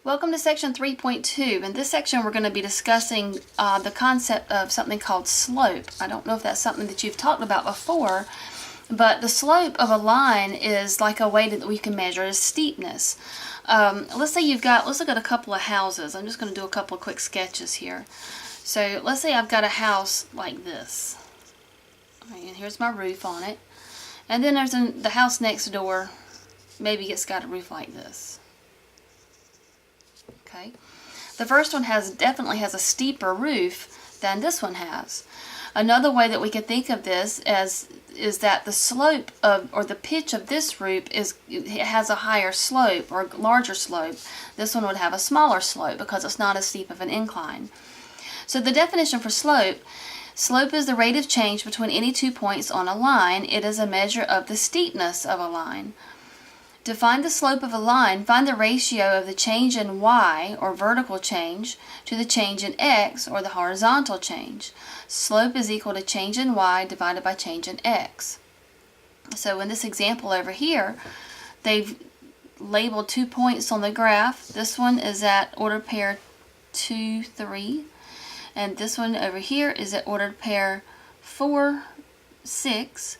Welcome to section 3.2. In this section we're going to be discussing the concept of something called slope. I don't know if that's something that you've talked about before, but the slope of a line is like a way that we can measure its steepness. Let's look at a couple of houses. I'm just going to do a couple of quick sketches here. So let's say I've got a house like this. Right, and here's my roof on it. And then there's the house next door. Maybe it's got a roof like this. Okay, the first one definitely has a steeper roof than this one has. Another way that we can think of this is that the slope of, or the pitch of this roof has a higher slope or larger slope. This one would have a smaller slope because it's not as steep of an incline. So the definition for slope is the rate of change between any 2 points on a line. It is a measure of the steepness of a line. To find the slope of a line, find the ratio of the change in y, or vertical change, to the change in x, or the horizontal change. Slope is equal to change in y divided by change in x. So in this example over here, they've labeled 2 points on the graph. This one is at ordered pair 2, 3. And this one over here is at ordered pair 4, 6.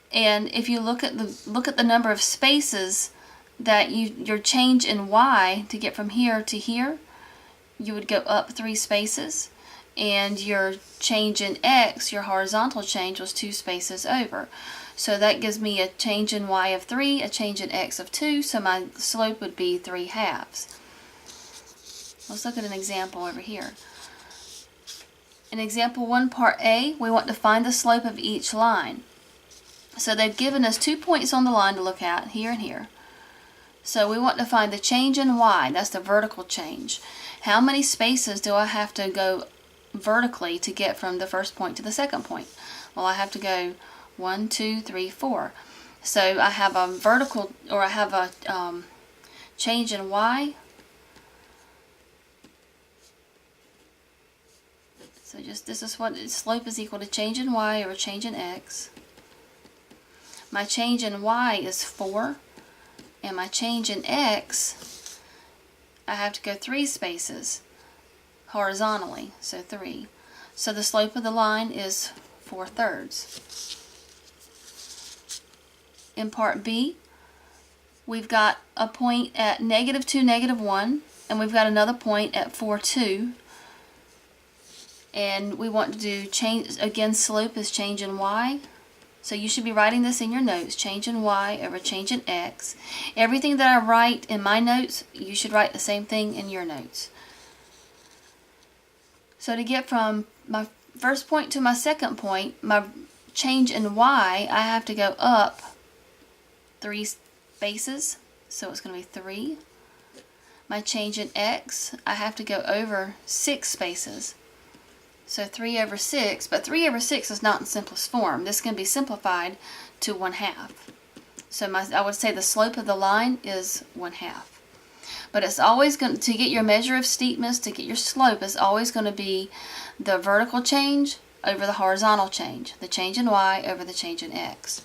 And if you look at the number of spaces that your change in y to get from here to here, you would go up 3 spaces, and your change in x, your horizontal change, was 2 spaces over. So that gives me a change in y of 3, a change in x of 2, so my slope would be 3/2. Let's look at an example over here. In example 1, part A, we want to find the slope of each line. So they've given us 2 points on the line to look at, here and here. So we want to find the change in y, that's the vertical change. How many spaces do I have to go vertically to get from the first point to the second point? Well, I have to go 1, 2, 3, 4. So I have a vertical, or I have a change in y. So this is what slope is equal to change in y over change in x. My change in y is 4, and my change in x, I have to go 3 spaces horizontally, so 3. So the slope of the line is 4/3. In part B, we've got a point at -2, -1, and we've got another point at 4, 2. And we want to do change, again, slope is change in y. So you should be writing this in your notes, change in y over change in x. Everything that I write in my notes, you should write the same thing in your notes. So to get from my first point to my second point, my change in y, I have to go up 3 spaces, so it's going to be 3. My change in x, I have to go over 6 spaces. So 3 over 6, but 3 over 6 is not in simplest form. This can be simplified to 1/2. So I would say the slope of the line is 1/2. But it's always going to get your measure of steepness, to get your slope, is always going to be the vertical change over the horizontal change, the change in y over the change in x.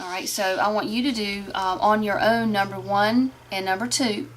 Alright, so I want you to do on your own number 1 and number 2.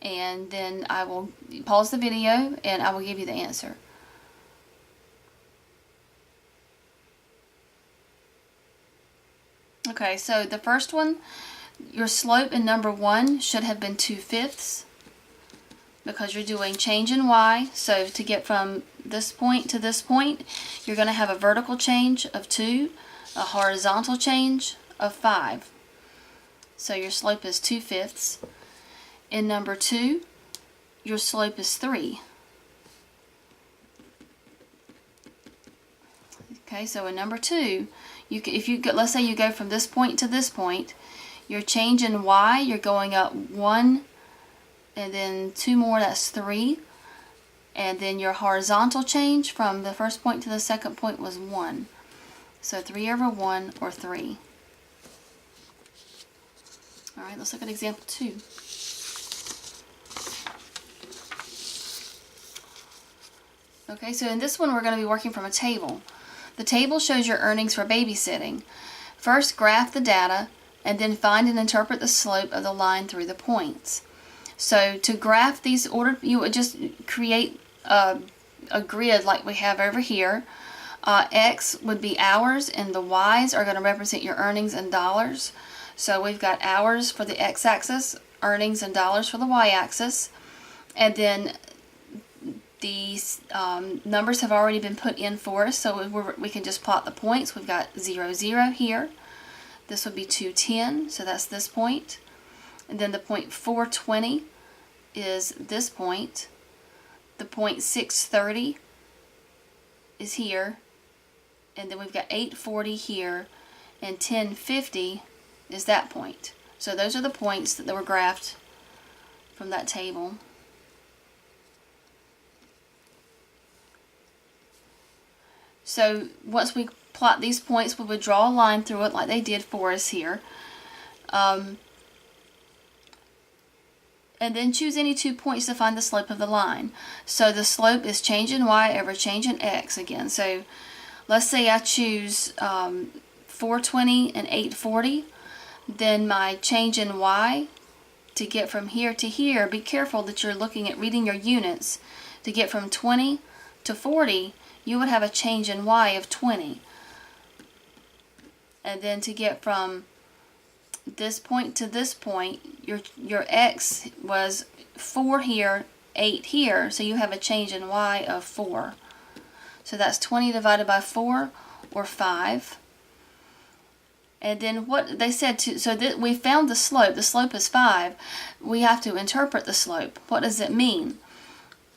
And then I will pause the video and I will give you the answer. Okay, so the first one, your slope in number 1 should have been 2/5 because you're doing change in y. So to get from this point to this point, you're going to have a vertical change of 2, a horizontal change of 5. So your slope is 2/5. In number 2, your slope is 3. Okay, so in number 2, let's say you go from this point to this point, your change in y, you're going up 1, and then 2 more, that's 3. And then your horizontal change from the first point to the second point was 1. So 3 over 1, or 3. Alright, let's look at example 2. Okay, so in this one we're going to be working from a table. The table shows your earnings for babysitting. First, graph the data and then find and interpret the slope of the line through the points. So to graph these ordered, you would just create a grid like we have over here. X would be hours, and the Y's are going to represent your earnings in dollars. So we've got hours for the x-axis, earnings in dollars for the y-axis, and then these numbers have already been put in for us, so we can just plot the points. We've got 0, 0 here. This would be 210, so that's this point. And then the point 420 is this point. The point 630 is here. And then we've got 840 here, and 1050 is that point. So those are the points that were graphed from that table. So once we plot these points, we would draw a line through it like they did for us here. And then choose any 2 points to find the slope of the line. So the slope is change in y over change in x again. So let's say I choose 420 and 840. Then my change in y to get from here to here, be careful that you're looking at reading your units. To get from 20 to 40, you would have a change in y of 20. And then to get from this point to this point, your x was 4 here, 8 here, so you have a change in y of 4. So that's 20 divided by 4, or 5. And then what they said, so that we found the slope. The slope is 5. We have to interpret the slope. What does it mean?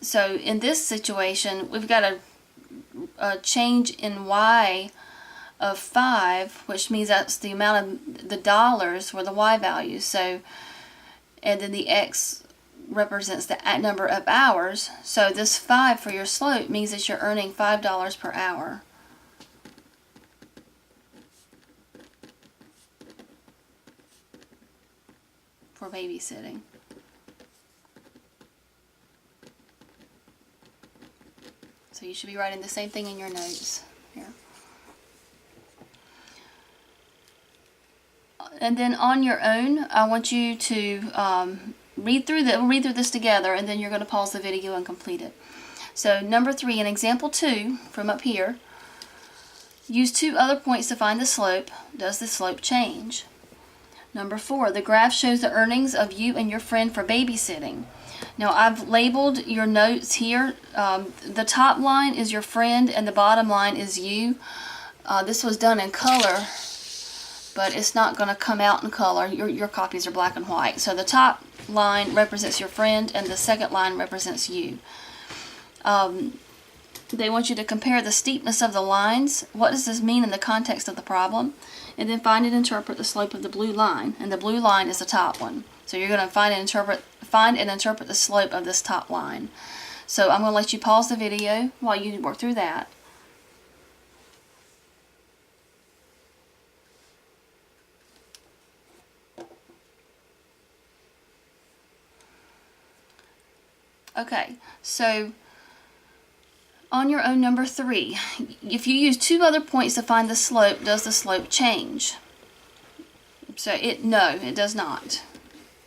So in this situation, we've got a change in y of 5, which means that's the amount of the dollars for the y value. So, and then the x represents the number of hours. So this 5 for your slope means that you're earning $5 per hour. For babysitting. So you should be writing the same thing in your notes here. And then on your own, I want you to read through this together, and then you're going to pause the video and complete it. So number 3, in example 2 from up here, use 2 other points to find the slope. Does the slope change? Number 4, the graph shows the earnings of you and your friend for babysitting. Now I've labeled your notes here. The top line is your friend and the bottom line is you. This was done in color, but it's not going to come out in color. Your copies are black and white. So the top line represents your friend and the second line represents you. They want you to compare the steepness of the lines. What does this mean in the context of the problem? And then find and interpret the slope of the blue line. And the blue line is the top one. So you're going to find and interpret the slope of this top line. So I'm going to let you pause the video while you work through that. Okay, so on your own number 3, if you use 2 other points to find the slope, does the slope change? So no, it does not.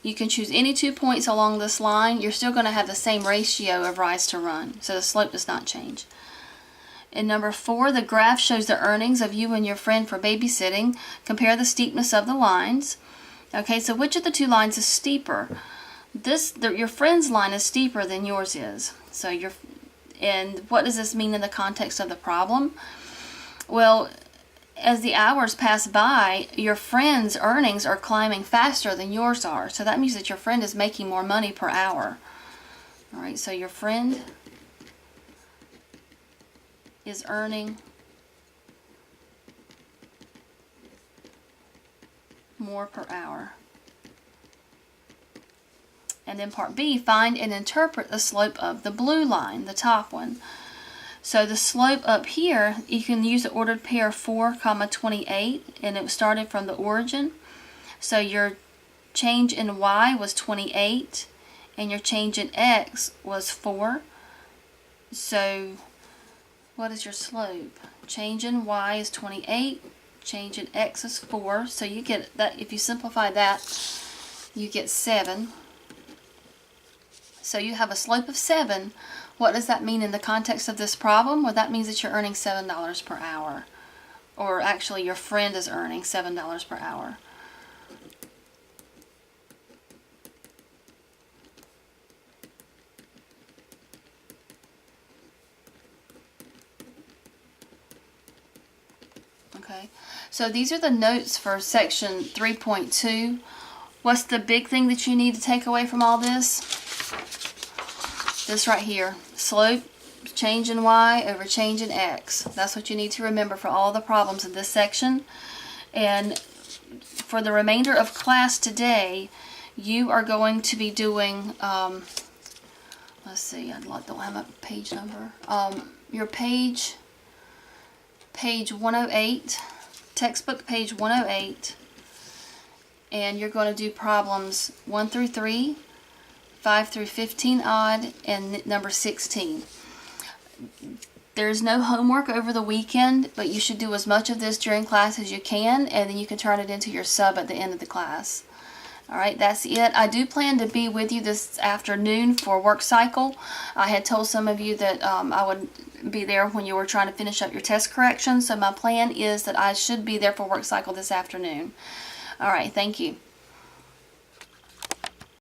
You can choose any 2 points along this line. You're still going to have the same ratio of rise to run, so the slope does not change. In number 4, the graph shows the earnings of you and your friend for babysitting. Compare the steepness of the lines. Okay, so which of the 2 lines is steeper? Your friend's line is steeper than yours is. And what does this mean in the context of the problem? Well, as the hours pass by, your friend's earnings are climbing faster than yours are. So that means that your friend is making more money per hour. All right, so your friend is earning more per hour. And then part B, find and interpret the slope of the blue line, the top one. So the slope up here, you can use the ordered pair 4, 28, and it started from the origin. So your change in y was 28, and your change in x was 4. So what is your slope? Change in y is 28, change in x is 4. So you get that, if you simplify that, you get 7. So you have a slope of 7. What does that mean in the context of this problem? Well, that means that you're earning $7 per hour. Or actually, your friend is earning $7 per hour. Okay, so these are the notes for section 3.2. What's the big thing that you need to take away from all this? This right here, slope, change in y over change in x. That's what you need to remember for all the problems in this section. And for the remainder of class today, you are going to be doing, let's see, I don't have a page number. Your page 108, textbook page 108, and you're going to do problems 1 through 3, 5 through 15 odd, and number 16. There's no homework over the weekend, but you should do as much of this during class as you can, and then you can turn it into your sub at the end of the class. Alright, that's it. I do plan to be with you this afternoon for work cycle. I had told some of you that I would be there when you were trying to finish up your test correction, so my plan is that I should be there for work cycle this afternoon. Alright, thank you.